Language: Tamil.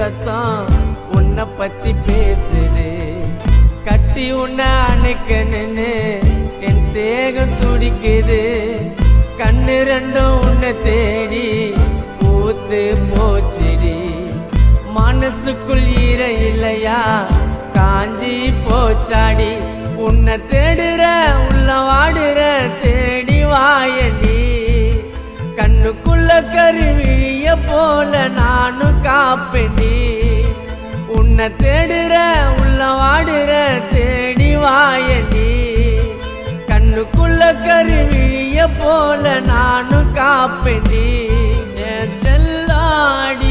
சத்தம் உன்னை பத்தி பேசுது. கட்டி உன்னை அணைக்கணுன்னு என் தேகம் துடிக்குது. கண்ணு ரெண்டும் உன்னை தேடி பூத்து போச்சிடி. மனசுக்குள் ஈர இல்லையா காஞ்சி போச்சாடி. உன்னை தேடுற உள்ள வாடுற தேடி வாயடி. கண்ணுக்குள்ள கருவிழிய போல நானும் காப்பேண்டி. உன்னை தேடுற உள்ள வாடுற தேடி வாயடி. கண்ணுக்குள்ள கருவிழிய போல நானும் காப்பேண்டி. செல்லாடி